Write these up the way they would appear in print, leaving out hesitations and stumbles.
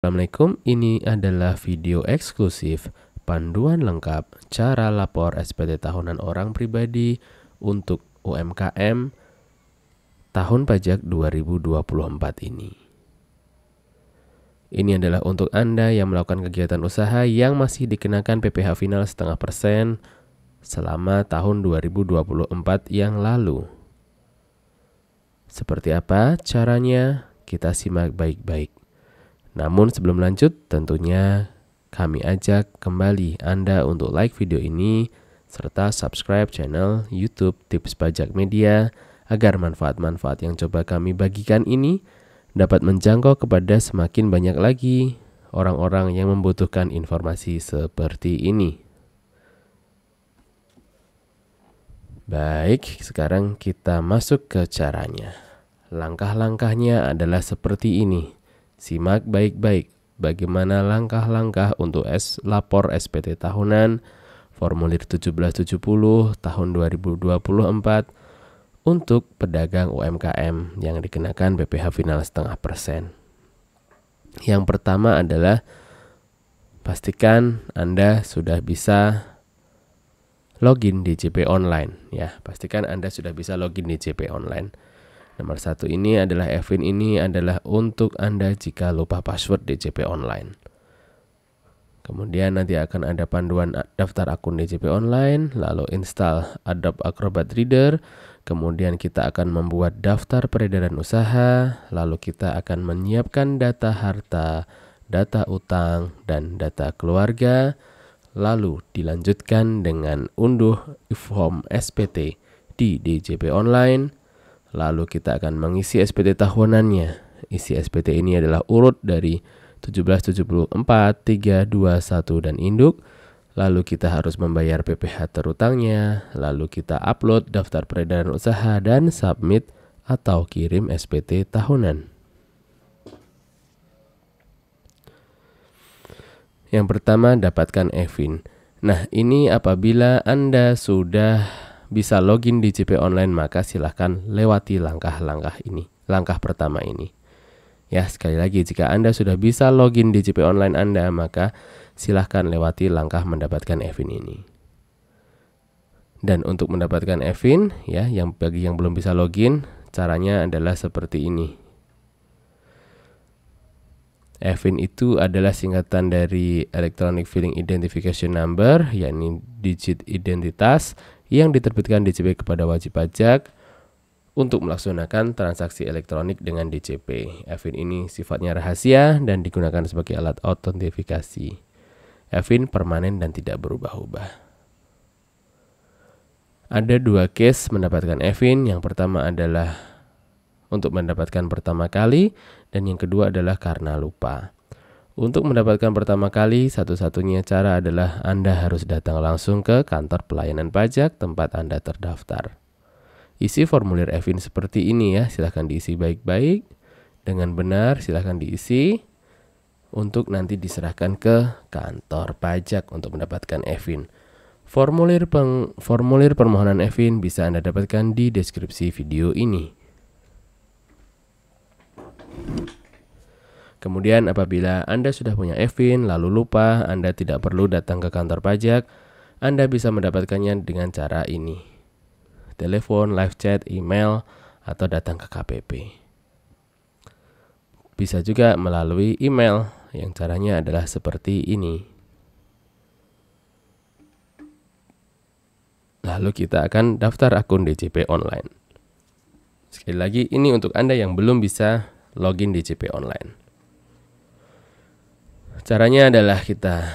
Assalamualaikum, ini adalah video eksklusif panduan lengkap cara lapor SPT tahunan orang pribadi untuk UMKM tahun pajak 2024 ini. Ini adalah untuk Anda yang melakukan kegiatan usaha yang masih dikenakan PPh final 0,5% selama tahun 2024 yang lalu. Seperti apa caranya? Kita simak baik-baik. Namun sebelum lanjut, tentunya kami ajak kembali Anda untuk like video ini serta subscribe channel YouTube Tips Pajak Media agar manfaat-manfaat yang coba kami bagikan ini dapat menjangkau kepada semakin banyak lagi orang-orang yang membutuhkan informasi seperti ini. Baik, sekarang kita masuk ke caranya. Langkah-langkahnya adalah seperti ini. Simak baik-baik bagaimana langkah-langkah untuk lapor SPT tahunan formulir 1770 tahun 2024 untuk pedagang UMKM yang dikenakan PPh final 0,5%. Yang pertama adalah pastikan Anda sudah bisa login di JP Online. Ya, pastikan Anda sudah bisa login di JP Online. Nomor 1 ini adalah Evin, ini adalah untuk Anda jika lupa password DJP Online. Kemudian nanti akan ada panduan daftar akun DJP Online, lalu install Adobe Acrobat Reader, kemudian kita akan membuat daftar peredaran usaha, lalu kita akan menyiapkan data harta, data utang, dan data keluarga, lalu dilanjutkan dengan unduh form SPT di DJP Online. Lalu kita akan mengisi SPT tahunannya. Isi SPT ini adalah urut dari 1774, 3, 2, 1 dan induk. Lalu kita harus membayar PPh terutangnya. Lalu kita upload daftar peredaran usaha dan submit atau kirim SPT tahunan. Yang pertama, dapatkan Evin. Nah, ini apabila Anda sudah bisa login di JP Online, maka silahkan lewati langkah-langkah ini, langkah pertama ini. Ya, sekali lagi, jika Anda sudah bisa login di JP Online Anda, maka silahkan lewati langkah mendapatkan Evin ini. Dan untuk mendapatkan Evin, ya, bagi yang belum bisa login, caranya adalah seperti ini. Evin itu adalah singkatan dari Electronic Filing Identification Number, yakni digit identitas yang diterbitkan DJP kepada wajib pajak untuk melaksanakan transaksi elektronik dengan DJP. Evin ini sifatnya rahasia dan digunakan sebagai alat autentifikasi. Evin permanen dan tidak berubah-ubah. Ada 2 case mendapatkan Evin. Yang pertama adalah untuk mendapatkan pertama kali dan yang kedua adalah karena lupa. Untuk mendapatkan pertama kali, satu-satunya cara adalah Anda harus datang langsung ke kantor pelayanan pajak tempat Anda terdaftar. Isi formulir Evin seperti ini ya, silahkan diisi baik-baik. Dengan benar silahkan diisi untuk nanti diserahkan ke kantor pajak untuk mendapatkan Evin. Formulir permohonan Evin bisa Anda dapatkan di deskripsi video ini. Kemudian apabila Anda sudah punya Evin lalu lupa, Anda tidak perlu datang ke kantor pajak. Anda bisa mendapatkannya dengan cara ini. Telepon, live chat, email, atau datang ke KPP. Bisa juga melalui email, yang caranya adalah seperti ini. Lalu kita akan daftar akun DJP Online. Sekali lagi, ini untuk Anda yang belum bisa login DJP Online. Caranya adalah kita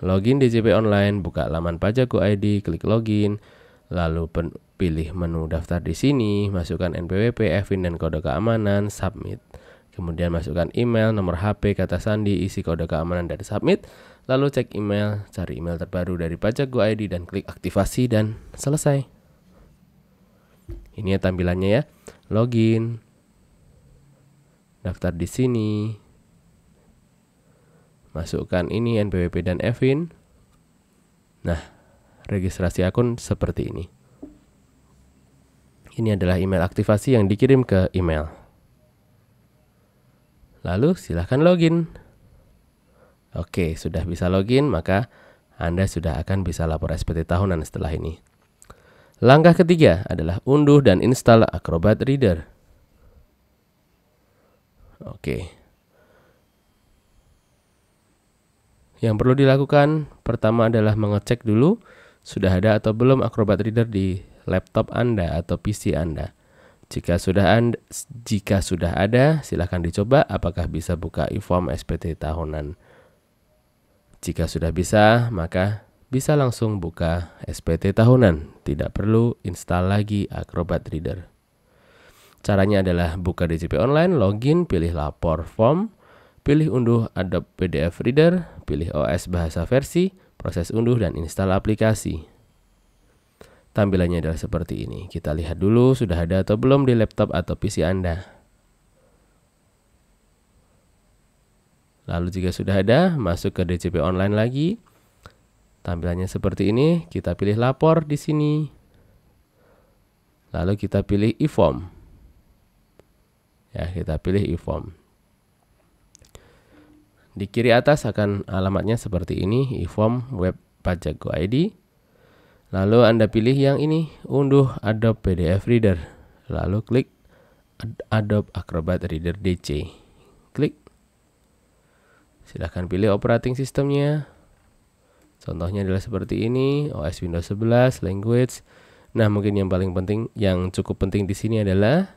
login di JP Online, buka laman pajak.go.id, klik login, lalu pilih menu daftar di sini, masukkan NPWP, Evin dan kode keamanan, submit. Kemudian masukkan email, nomor HP, kata sandi, isi kode keamanan dan submit. Lalu cek email, cari email terbaru dari pajak.go.id dan klik aktivasi dan selesai. Ini ya tampilannya ya. Login. Daftar di sini. Masukkan ini NPWP dan Evin. Nah, registrasi akun seperti ini. Ini adalah email aktivasi yang dikirim ke email. Lalu silahkan login. Oke, sudah bisa login, maka Anda sudah akan bisa lapor SPT tahunan setelah ini. Langkah ketiga adalah unduh dan install Acrobat Reader. Oke. Yang perlu dilakukan pertama adalah mengecek dulu sudah ada atau belum Acrobat Reader di laptop Anda atau PC Anda. Jika sudah ada, silahkan dicoba apakah bisa buka e-form SPT tahunan. Jika sudah bisa, maka bisa langsung buka SPT tahunan. Tidak perlu install lagi Acrobat Reader. Caranya adalah buka DJP Online, login, pilih lapor form, pilih unduh Adobe PDF Reader, pilih OS bahasa versi, proses unduh dan install aplikasi. Tampilannya adalah seperti ini. Kita lihat dulu sudah ada atau belum di laptop atau PC Anda. Lalu jika sudah ada, masuk ke DJP Online lagi. Tampilannya seperti ini. Kita pilih lapor di sini. Lalu kita pilih e-form. Ya, kita pilih e-form. Di kiri atas akan alamatnya seperti ini, e-form web pajak Go ID. Lalu Anda pilih yang ini, unduh Adobe PDF Reader. Lalu klik Adobe Acrobat Reader DC. Klik. Silahkan pilih operating sistemnya. Contohnya adalah seperti ini, OS Windows 11, language. Nah, mungkin yang paling penting, yang cukup penting di sini adalah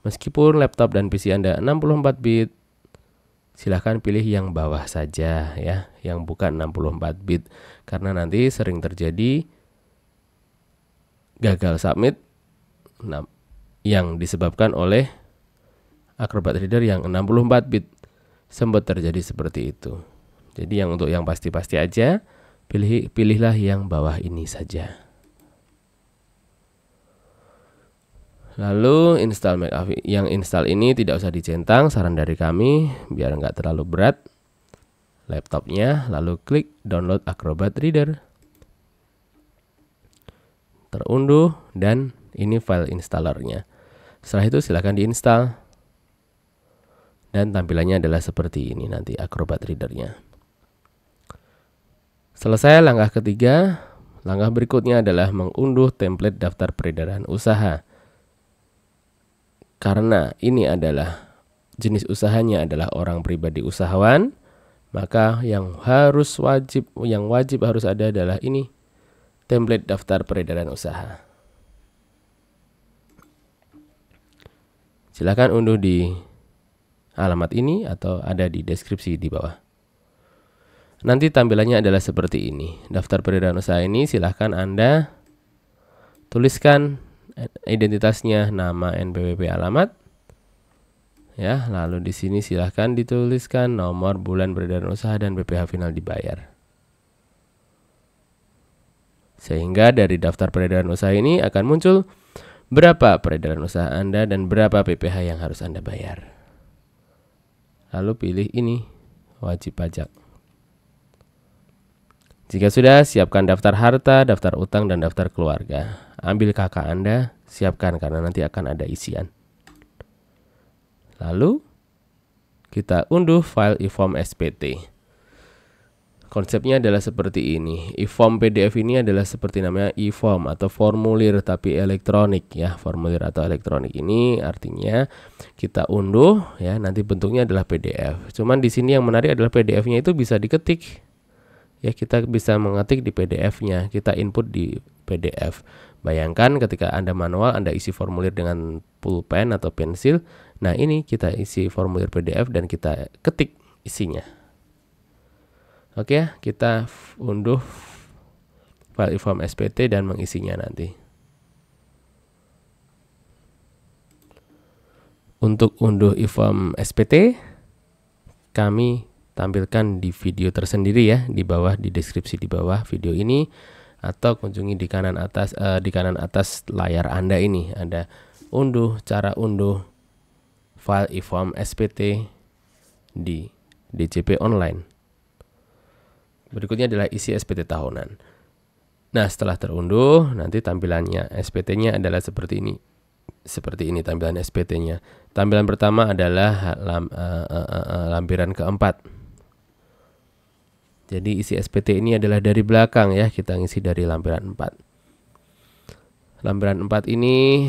meskipun laptop dan PC Anda 64 bit, silahkan pilih yang bawah saja ya, yang bukan 64 bit. Karena nanti sering terjadi gagal submit yang disebabkan oleh Acrobat Reader yang 64 bit. Sempat terjadi seperti itu. Jadi untuk yang pasti-pasti aja, pilihlah yang bawah ini saja. Lalu install McAfee. Yang install ini tidak usah dicentang, saran dari kami biar nggak terlalu berat laptopnya. Lalu klik download Acrobat Reader. Terunduh dan ini file installernya. Setelah itu silahkan diinstal. Dan tampilannya adalah seperti ini nanti Acrobat Reader-nya. Selesai langkah ketiga, langkah berikutnya adalah mengunduh template daftar peredaran usaha. Karena ini adalah jenis usahanya adalah orang pribadi usahawan, maka yang wajib harus ada adalah ini, template daftar peredaran usaha. Silakan unduh di alamat ini atau ada di deskripsi di bawah. Nanti tampilannya adalah seperti ini. Daftar peredaran usaha ini silahkan Anda tuliskan identitasnya, nama, NPWP, alamat. Ya, lalu di sini silahkan dituliskan nomor, bulan peredaran usaha dan PPh final dibayar. Sehingga dari daftar peredaran usaha ini akan muncul berapa peredaran usaha Anda dan berapa PPh yang harus Anda bayar. Lalu pilih ini, wajib pajak. Jika sudah, siapkan daftar harta, daftar utang, dan daftar keluarga. Ambil KK Anda, siapkan karena nanti akan ada isian. Lalu, kita unduh file e-form SPT. Konsepnya adalah seperti ini. E-form PDF ini adalah seperti namanya e-form atau formulir tapi elektronik ya. Formulir atau elektronik ini artinya kita unduh ya, nanti bentuknya adalah PDF. Cuman di sini yang menarik adalah PDF-nya itu bisa diketik. Ya, kita bisa mengetik di PDF-nya, kita input di PDF. Bayangkan ketika Anda manual, Anda isi formulir dengan pulpen atau pensil. Nah, ini kita isi formulir PDF dan kita ketik isinya. Oke ya, kita unduh file e-form SPT dan mengisinya nanti. Untuk unduh e-form SPT, kami tampilkan di video tersendiri ya, di bawah, di deskripsi di bawah video ini, atau kunjungi di kanan atas layar Anda ini ada cara unduh file e-form SPT di DJP Online. Berikutnya adalah isi SPT tahunan. Nah, setelah terunduh, nanti tampilannya SPT-nya adalah seperti ini. Seperti ini tampilan SPT-nya. Tampilan pertama adalah lampiran keempat. Jadi isi SPT ini adalah dari belakang ya, kita ngisi dari lampiran 4. Lampiran 4 ini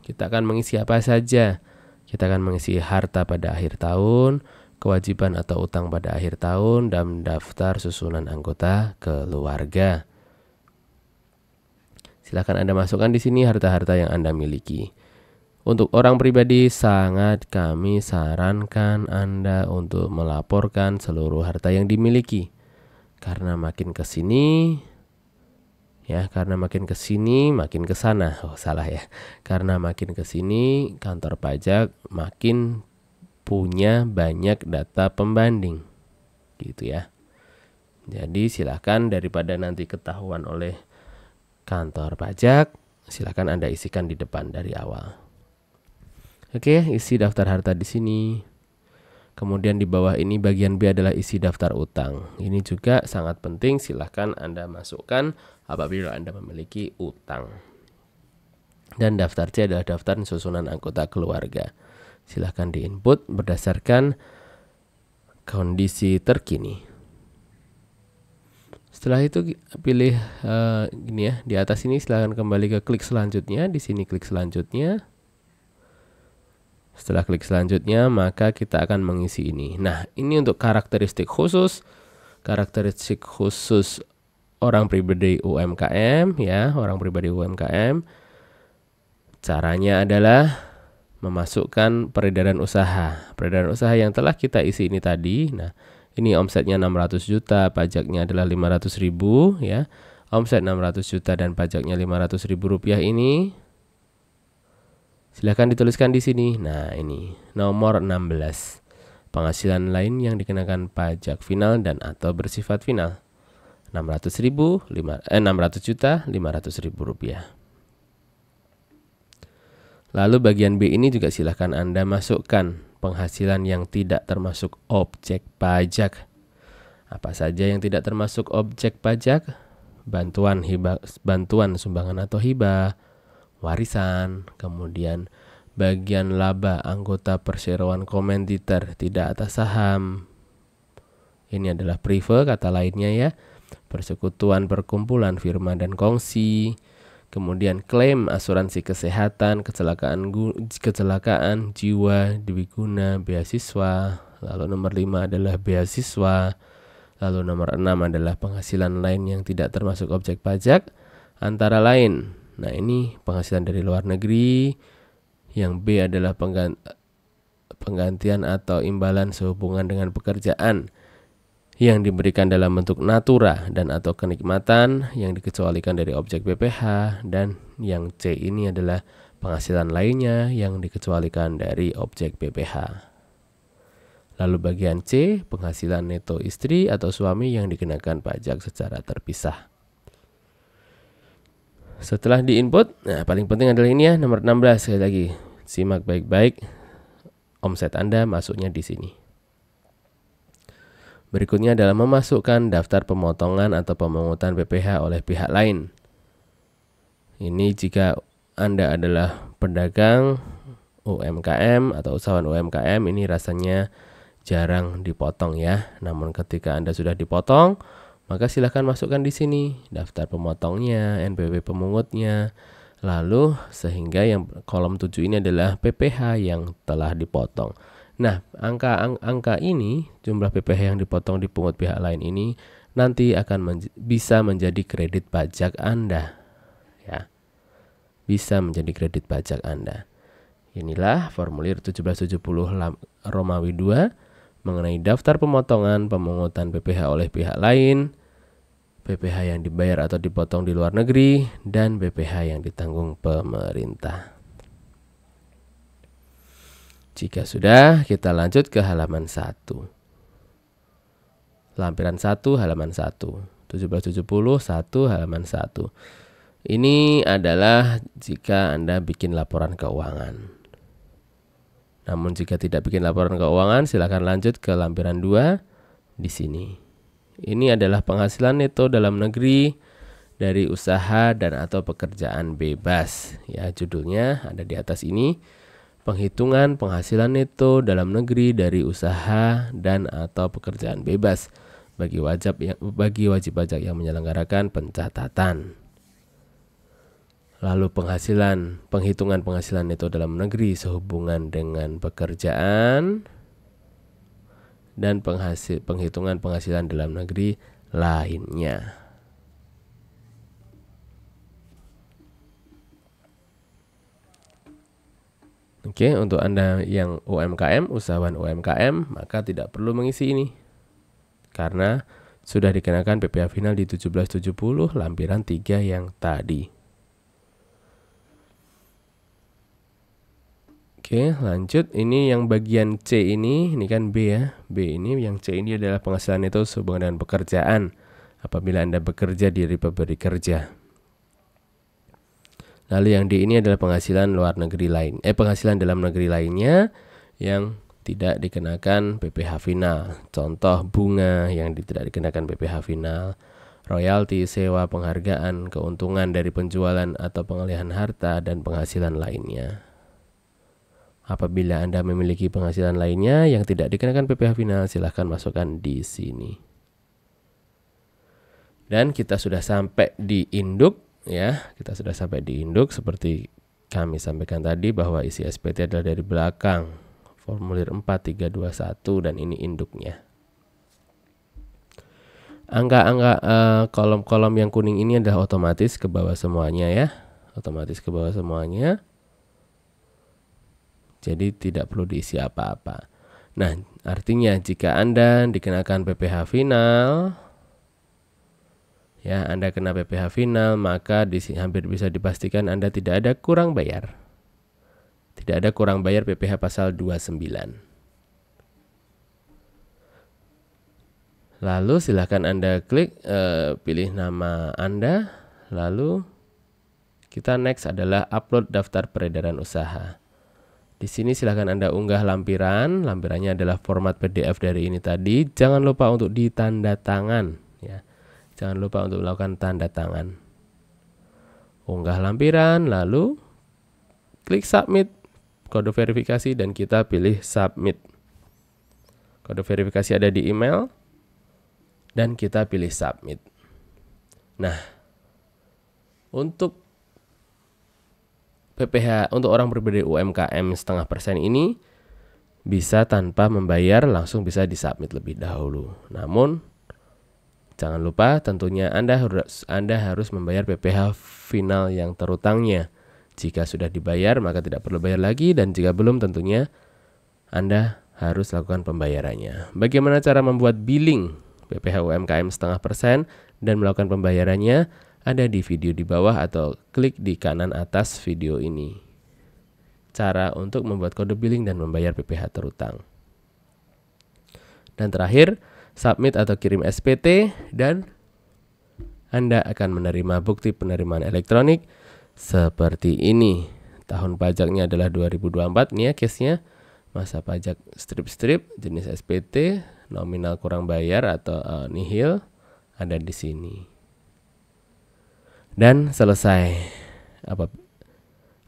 kita akan mengisi apa saja. Kita akan mengisi harta pada akhir tahun, kewajiban atau utang pada akhir tahun, dan daftar susunan anggota keluarga. Silakan Anda masukkan di sini harta-harta yang Anda miliki. Untuk orang pribadi, sangat kami sarankan Anda untuk melaporkan seluruh harta yang dimiliki. Karena makin ke sini, makin ke sana. Oh, salah ya. Karena makin ke sini, kantor pajak makin punya banyak data pembanding. Gitu ya. Jadi silakan daripada nanti ketahuan oleh kantor pajak, silakan Anda isikan di depan dari awal. Oke, isi daftar harta di sini. Kemudian di bawah ini bagian B adalah isi daftar utang. Ini juga sangat penting, silahkan Anda masukkan apabila Anda memiliki utang. Dan daftar C adalah daftar susunan anggota keluarga. Silahkan diinput berdasarkan kondisi terkini. Setelah itu pilih gini ya, di atas ini silahkan kembali ke klik selanjutnya. Di sini klik selanjutnya. Setelah klik selanjutnya, maka kita akan mengisi ini. Nah, ini untuk karakteristik khusus orang pribadi UMKM ya, orang pribadi UMKM. Caranya adalah memasukkan peredaran usaha. Peredaran usaha yang telah kita isi ini tadi. Nah, ini omsetnya 600 juta, pajaknya adalah 500.000 ya. Omset 600 juta dan pajaknya 500.000 rupiah ini. Silahkan dituliskan di sini. Nah, ini nomor 16. Penghasilan lain yang dikenakan pajak final dan atau bersifat final. 600 juta 500.000 rupiah. Lalu bagian B ini juga silahkan Anda masukkan penghasilan yang tidak termasuk objek pajak. Apa saja yang tidak termasuk objek pajak? Bantuan sumbangan atau hibah, warisan, kemudian bagian laba anggota perseroan komanditer tidak atas saham. Ini adalah prive kata lainnya ya. Persekutuan, perkumpulan, firma dan kongsi. Kemudian klaim asuransi kesehatan, kecelakaan jiwa, dwiguna, beasiswa. Lalu nomor 5 adalah beasiswa. Lalu nomor 6 adalah penghasilan lain yang tidak termasuk objek pajak, antara lain. Nah, ini penghasilan dari luar negeri. Yang B adalah penggantian atau imbalan sehubungan dengan pekerjaan yang diberikan dalam bentuk natura dan atau kenikmatan yang dikecualikan dari objek BPH. Dan yang C ini adalah penghasilan lainnya yang dikecualikan dari objek BPH. Lalu bagian C, penghasilan neto istri atau suami yang dikenakan pajak secara terpisah. Setelah diinput, nah paling penting adalah ini ya, nomor 16 sekali lagi. Simak baik-baik, omset Anda masuknya di sini. Berikutnya adalah memasukkan daftar pemotongan atau pemungutan PPh oleh pihak lain. Ini jika Anda adalah pedagang UMKM atau usahawan UMKM, ini rasanya jarang dipotong ya. Namun ketika Anda sudah dipotong, maka silahkan masukkan di sini daftar pemotongnya, NPWP pemungutnya. Lalu sehingga yang kolom 7 ini adalah PPh yang telah dipotong. Nah, angka ini, jumlah PPh yang dipotong dipungut pihak lain ini nanti akan bisa menjadi kredit pajak Anda. Ya. Bisa menjadi kredit pajak Anda. Inilah formulir 1770 Romawi 2 mengenai daftar pemotongan pemungutan PPh oleh pihak lain, PPh yang dibayar atau dipotong di luar negeri, dan PPh yang ditanggung pemerintah. Jika sudah, kita lanjut ke halaman 1. Lampiran 1, halaman 1. 1770, 1, halaman 1. Ini adalah jika Anda bikin laporan keuangan. Namun jika tidak bikin laporan keuangan, silakan lanjut ke lampiran 2 di sini. Ini adalah penghasilan neto dalam negeri dari usaha dan atau pekerjaan bebas. Ya, judulnya ada di atas ini. Penghitungan penghasilan neto dalam negeri dari usaha dan atau pekerjaan bebas. bagi wajib pajak yang menyelenggarakan pencatatan. Lalu penghitungan penghasilan neto dalam negeri sehubungan dengan pekerjaan dan penghitungan penghasilan dalam negeri lainnya. Oke, untuk Anda yang UMKM, usahawan UMKM, maka tidak perlu mengisi ini. Karena sudah dikenakan PPh final di 1770 lampiran 3 yang tadi. Oke, lanjut. Ini yang bagian C ini kan B ya. B ini, yang C ini adalah penghasilan itu sehubungan dengan pekerjaan. Apabila Anda bekerja di pemberi kerja. Lalu yang D ini adalah penghasilan penghasilan dalam negeri lainnya yang tidak dikenakan PPh final. Contoh bunga yang tidak dikenakan PPh final, royalti, sewa, penghargaan, keuntungan dari penjualan atau pengalihan harta, dan penghasilan lainnya. Apabila Anda memiliki penghasilan lainnya yang tidak dikenakan PPh final, silahkan masukkan di sini. Dan kita sudah sampai di induk. Ya, kita sudah sampai di induk seperti kami sampaikan tadi bahwa isi SPT adalah dari belakang formulir 4321 dan ini induknya. Angka-angka kolom-kolom yang kuning ini adalah otomatis ke bawah semuanya ya. Otomatis ke bawah semuanya. Jadi tidak perlu diisi apa-apa. Nah, artinya jika Anda dikenakan PPh final, ya, Anda kena PPh final, maka hampir bisa dipastikan Anda tidak ada kurang bayar. Tidak ada kurang bayar PPh pasal 29. Lalu silakan Anda klik, pilih nama Anda, lalu kita next adalah upload daftar peredaran usaha. Di sini silakan Anda unggah lampiran. Lampirannya adalah format PDF dari ini tadi. Jangan lupa untuk ditanda tangan, ya. Jangan lupa untuk melakukan tanda tangan. Unggah lampiran, lalu klik submit, kode verifikasi, dan kita pilih submit. Kode verifikasi ada di email, dan kita pilih submit. Nah, untuk PPh untuk orang pribadi UMKM 0,5% ini bisa tanpa membayar, langsung bisa disubmit lebih dahulu. Namun jangan lupa tentunya Anda harus membayar PPh final yang terutangnya. Jika sudah dibayar maka tidak perlu bayar lagi, dan jika belum tentunya Anda harus lakukan pembayarannya. Bagaimana cara membuat billing PPh UMKM 0,5% dan melakukan pembayarannya? Ada di video di bawah atau klik di kanan atas video ini. Cara untuk membuat kode billing dan membayar PPh terutang. Dan terakhir, submit atau kirim SPT, dan Anda akan menerima bukti penerimaan elektronik seperti ini. Tahun pajaknya adalah 2024 nih ya case-nya. Masa pajak strip-strip, jenis SPT, nominal kurang bayar atau nihil ada di sini. Dan selesai.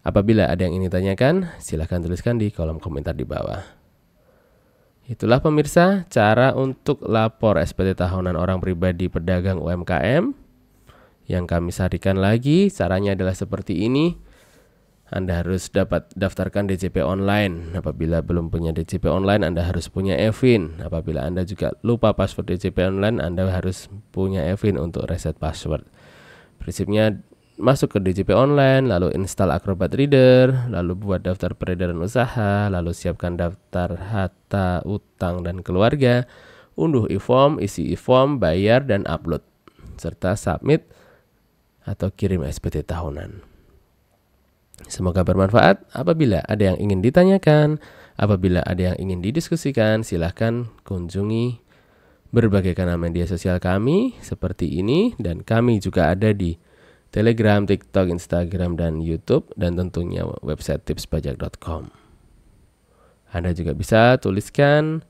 Apabila ada yang ingin ditanyakan, silahkan tuliskan di kolom komentar di bawah. Itulah pemirsa cara untuk lapor SPT tahunan orang pribadi pedagang UMKM yang kami sarikan lagi. Caranya adalah seperti ini. Anda harus daftarkan DJP online. Apabila belum punya DJP online, Anda harus punya e-fin. Apabila Anda juga lupa password DJP online, Anda harus punya e-fin untuk reset password. Prinsipnya masuk ke DJP online, lalu install Acrobat Reader, lalu buat daftar peredaran usaha, lalu siapkan daftar harta, utang, dan keluarga, unduh e-form, isi e-form, bayar, dan upload, serta submit atau kirim SPT tahunan. Semoga bermanfaat. Apabila ada yang ingin ditanyakan, apabila ada yang ingin didiskusikan, silahkan kunjungi berbagai kanal media sosial kami seperti ini, dan kami juga ada di Telegram, TikTok, Instagram, dan YouTube, dan tentunya website tipspajak.com. Anda juga bisa tuliskan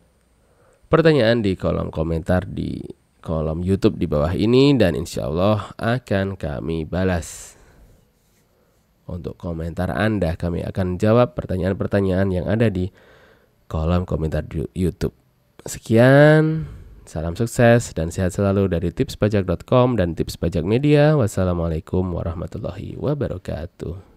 pertanyaan di kolom komentar di kolom YouTube di bawah ini, dan insya Allah akan kami balas. Untuk komentar Anda, kami akan jawab pertanyaan-pertanyaan yang ada di kolom komentar di YouTube. Sekian. Salam sukses dan sehat selalu dari tipspajak.com dan Tips Pajak Media. Wassalamualaikum warahmatullahi wabarakatuh.